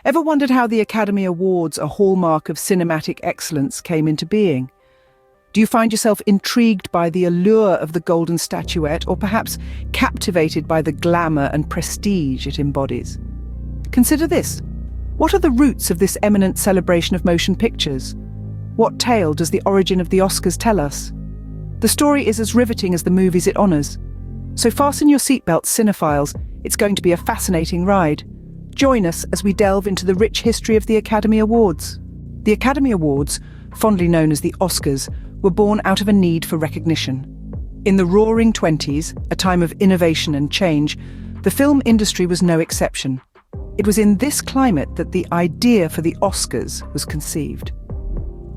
Ever wondered how the Academy Awards, a hallmark of cinematic excellence, came into being? Do you find yourself intrigued by the allure of the golden statuette, or perhaps captivated by the glamour and prestige it embodies? Consider this. What are the roots of this eminent celebration of motion pictures? What tale does the origin of the Oscars tell us? The story is as riveting as the movies it honors. So fasten your seatbelts, cinephiles. It's going to be a fascinating ride. Join us as we delve into the rich history of the Academy Awards. The Academy Awards, fondly known as the Oscars, were born out of a need for recognition. In the Roaring '20s, a time of innovation and change, the film industry was no exception. It was in this climate that the idea for the Oscars was conceived.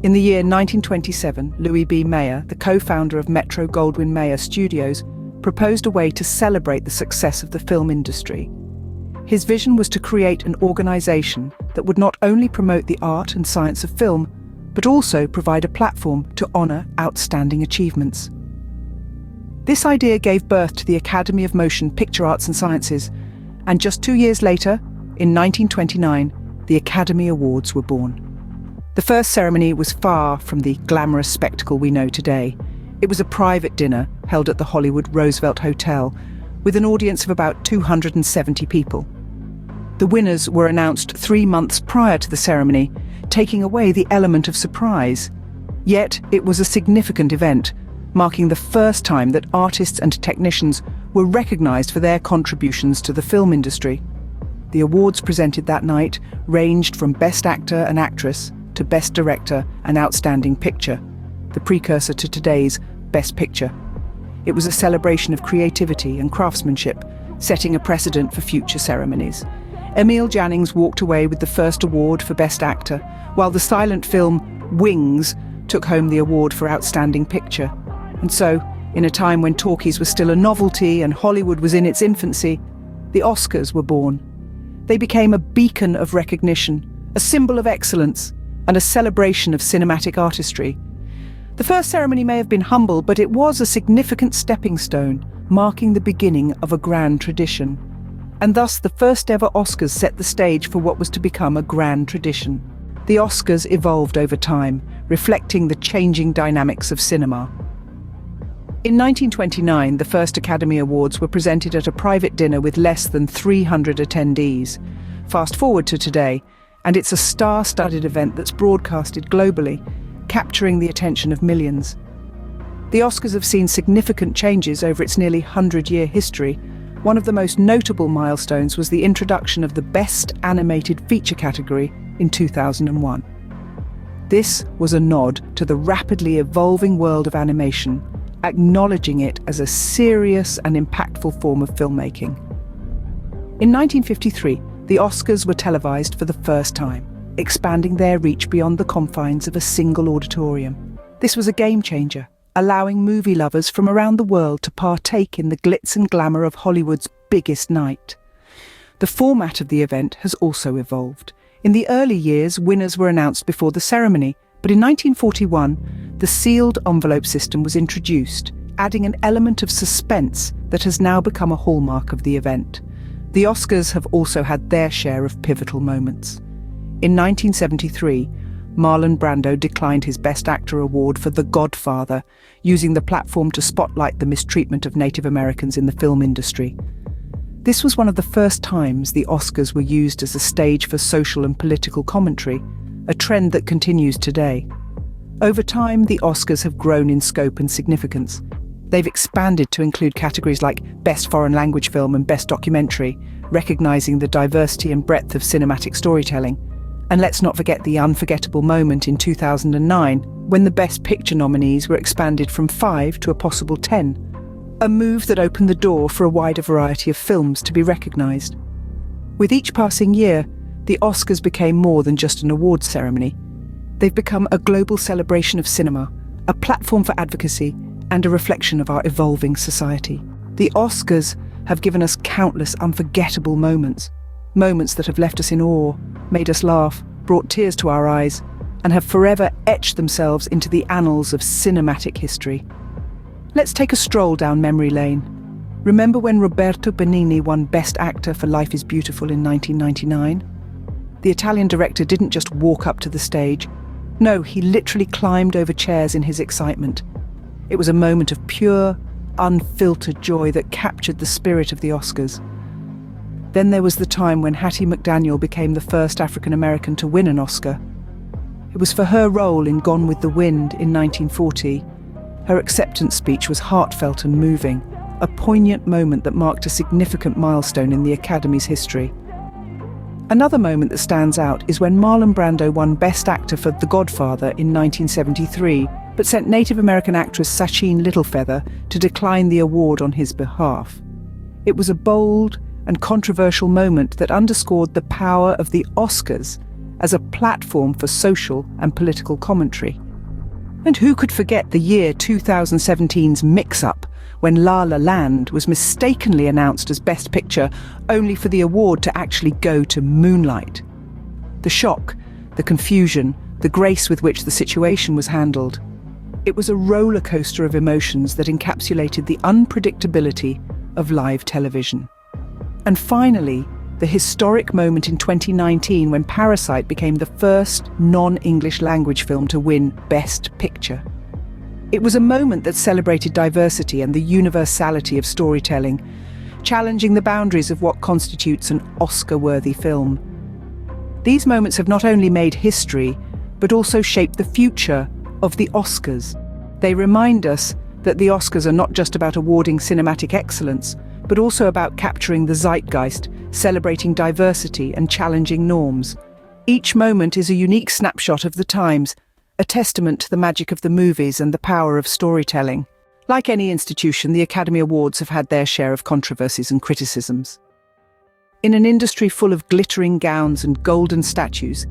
In the year 1927, Louis B. Mayer, the co-founder of Metro-Goldwyn-Mayer Studios, proposed a way to celebrate the success of the film industry. His vision was to create an organization that would not only promote the art and science of film, but also provide a platform to honor outstanding achievements. This idea gave birth to the Academy of Motion Picture Arts and Sciences, and just 2 years later, in 1929, the Academy Awards were born. The first ceremony was far from the glamorous spectacle we know today. It was a private dinner held at the Hollywood Roosevelt Hotel, with an audience of about 270 people. The winners were announced 3 months prior to the ceremony, taking away the element of surprise. Yet it was a significant event, marking the first time that artists and technicians were recognized for their contributions to the film industry. The awards presented that night ranged from Best Actor and Actress to Best Director and Outstanding Picture, the precursor to today's Best Picture. It was a celebration of creativity and craftsmanship, setting a precedent for future ceremonies. Emil Jannings walked away with the first award for Best Actor, while the silent film Wings took home the award for Outstanding Picture. And so, in a time when talkies were still a novelty and Hollywood was in its infancy, the Oscars were born. They became a beacon of recognition, a symbol of excellence, and a celebration of cinematic artistry. The first ceremony may have been humble, but it was a significant stepping stone, marking the beginning of a grand tradition. And thus the first ever Oscars set the stage for what was to become a grand tradition. The Oscars evolved over time, reflecting the changing dynamics of cinema. In 1929, the first Academy Awards were presented at a private dinner with less than 300 attendees. Fast forward to today, and it's a star-studded event that's broadcasted globally, capturing the attention of millions. The Oscars have seen significant changes over its nearly 100-year history. One of the most notable milestones was the introduction of the Best Animated Feature category in 2001. This was a nod to the rapidly evolving world of animation, acknowledging it as a serious and impactful form of filmmaking. In 1953, the Oscars were televised for the first time, expanding their reach beyond the confines of a single auditorium. This was a game-changer, allowing movie lovers from around the world to partake in the glitz and glamour of Hollywood's biggest night. The format of the event has also evolved. In the early years, winners were announced before the ceremony, but in 1941, the sealed envelope system was introduced, adding an element of suspense that has now become a hallmark of the event. The Oscars have also had their share of pivotal moments. In 1973, Marlon Brando declined his Best Actor award for The Godfather, using the platform to spotlight the mistreatment of Native Americans in the film industry. This was one of the first times the Oscars were used as a stage for social and political commentary, a trend that continues today. Over time, the Oscars have grown in scope and significance. They've expanded to include categories like Best Foreign Language Film and Best Documentary, recognizing the diversity and breadth of cinematic storytelling. And let's not forget the unforgettable moment in 2009, when the Best Picture nominees were expanded from 5 to a possible 10, a move that opened the door for a wider variety of films to be recognized. With each passing year, the Oscars became more than just an awards ceremony. They've become a global celebration of cinema, a platform for advocacy, and a reflection of our evolving society. The Oscars have given us countless unforgettable moments that have left us in awe, made us laugh, brought tears to our eyes, and have forever etched themselves into the annals of cinematic history. Let's take a stroll down memory lane. Remember when Roberto Benigni won Best Actor for Life is Beautiful in 1999? The Italian director didn't just walk up to the stage. No, he literally climbed over chairs in his excitement. It was a moment of pure, unfiltered joy that captured the spirit of the Oscars. Then there was the time when Hattie McDaniel became the first African American to win an Oscar. It was for her role in Gone with the Wind in 1940. Her acceptance speech was heartfelt and moving, a poignant moment that marked a significant milestone in the Academy's history. Another moment that stands out is when Marlon Brando won Best Actor for The Godfather in 1973, but sent Native American actress Sacheen Littlefeather to decline the award on his behalf. It was a bold and controversial moment that underscored the power of the Oscars as a platform for social and political commentary. And who could forget the year 2017's mix-up when La La Land was mistakenly announced as Best Picture only for the award to actually go to Moonlight? The shock, the confusion, the grace with which the situation was handled. It was a roller coaster of emotions that encapsulated the unpredictability of live television. And finally, the historic moment in 2019 when Parasite became the first non-English language film to win Best Picture. It was a moment that celebrated diversity and the universality of storytelling, challenging the boundaries of what constitutes an Oscar-worthy film. These moments have not only made history, but also shaped the future of the Oscars. They remind us that the Oscars are not just about awarding cinematic excellence, but also about capturing the zeitgeist, celebrating diversity and challenging norms. Each moment is a unique snapshot of the times, a testament to the magic of the movies and the power of storytelling. Like any institution, the Academy Awards have had their share of controversies and criticisms. In an industry full of glittering gowns and golden statues,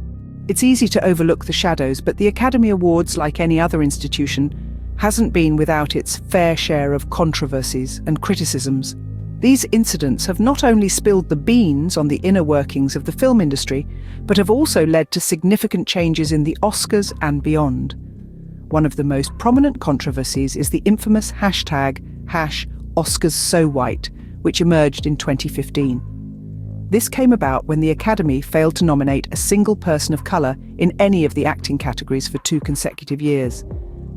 it's easy to overlook the shadows, but the Academy Awards, like any other institution, hasn't been without its fair share of controversies and criticisms. These incidents have not only spilled the beans on the inner workings of the film industry, but have also led to significant changes in the Oscars and beyond. One of the most prominent controversies is the infamous hashtag #OscarsSoWhite, which emerged in 2015. This came about when the Academy failed to nominate a single person of colour in any of the acting categories for 2 consecutive years.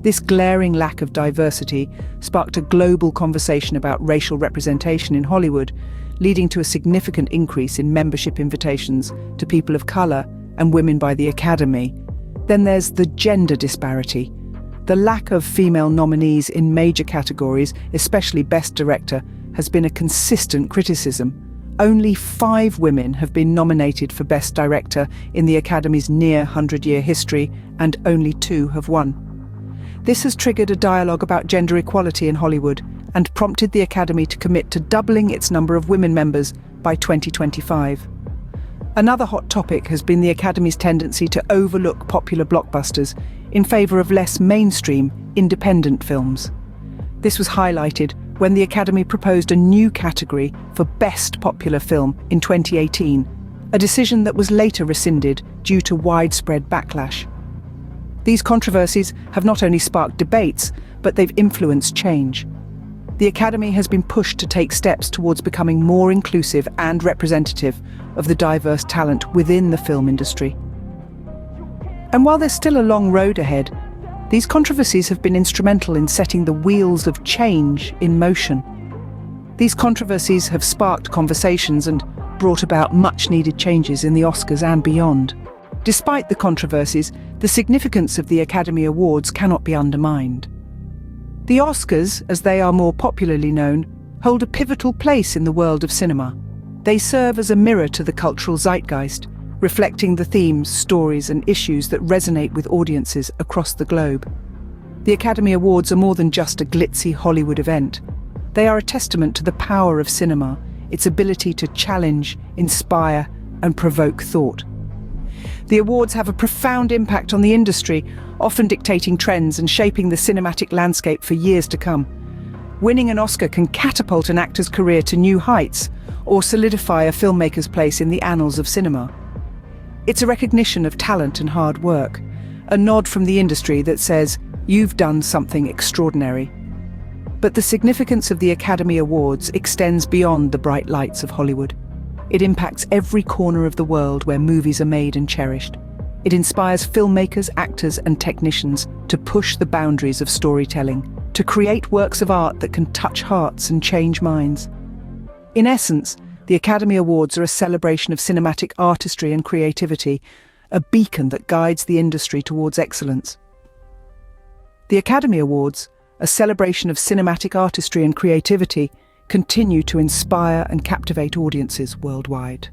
This glaring lack of diversity sparked a global conversation about racial representation in Hollywood, leading to a significant increase in membership invitations to people of colour and women by the Academy. Then there's the gender disparity. The lack of female nominees in major categories, especially Best Director, has been a consistent criticism. Only 5 women have been nominated for Best Director in the Academy's near 100-year history, and only 2 have won. This has triggered a dialogue about gender equality in Hollywood and prompted the Academy to commit to doubling its number of women members by 2025. Another hot topic has been the Academy's tendency to overlook popular blockbusters in favour of less mainstream, independent films. This was highlighted when the Academy proposed a new category for Best Popular Film in 2018, a decision that was later rescinded due to widespread backlash. These controversies have not only sparked debates, but they've influenced change. The Academy has been pushed to take steps towards becoming more inclusive and representative of the diverse talent within the film industry. And while there's still a long road ahead, these controversies have been instrumental in setting the wheels of change in motion. These controversies have sparked conversations and brought about much-needed changes in the Oscars and beyond. Despite the controversies, the significance of the Academy Awards cannot be undermined. The Oscars, as they are more popularly known, hold a pivotal place in the world of cinema. They serve as a mirror to the cultural zeitgeist, reflecting the themes, stories, and issues that resonate with audiences across the globe. The Academy Awards are more than just a glitzy Hollywood event. They are a testament to the power of cinema, its ability to challenge, inspire, and provoke thought. The awards have a profound impact on the industry, often dictating trends and shaping the cinematic landscape for years to come. Winning an Oscar can catapult an actor's career to new heights or solidify a filmmaker's place in the annals of cinema. It's a recognition of talent and hard work, a nod from the industry that says, "You've done something extraordinary." But the significance of the Academy Awards extends beyond the bright lights of Hollywood. It impacts every corner of the world where movies are made and cherished. It inspires filmmakers, actors, and technicians to push the boundaries of storytelling, to create works of art that can touch hearts and change minds. In essence, the Academy Awards are a celebration of cinematic artistry and creativity, a beacon that guides the industry towards excellence. The Academy Awards, a celebration of cinematic artistry and creativity, continue to inspire and captivate audiences worldwide.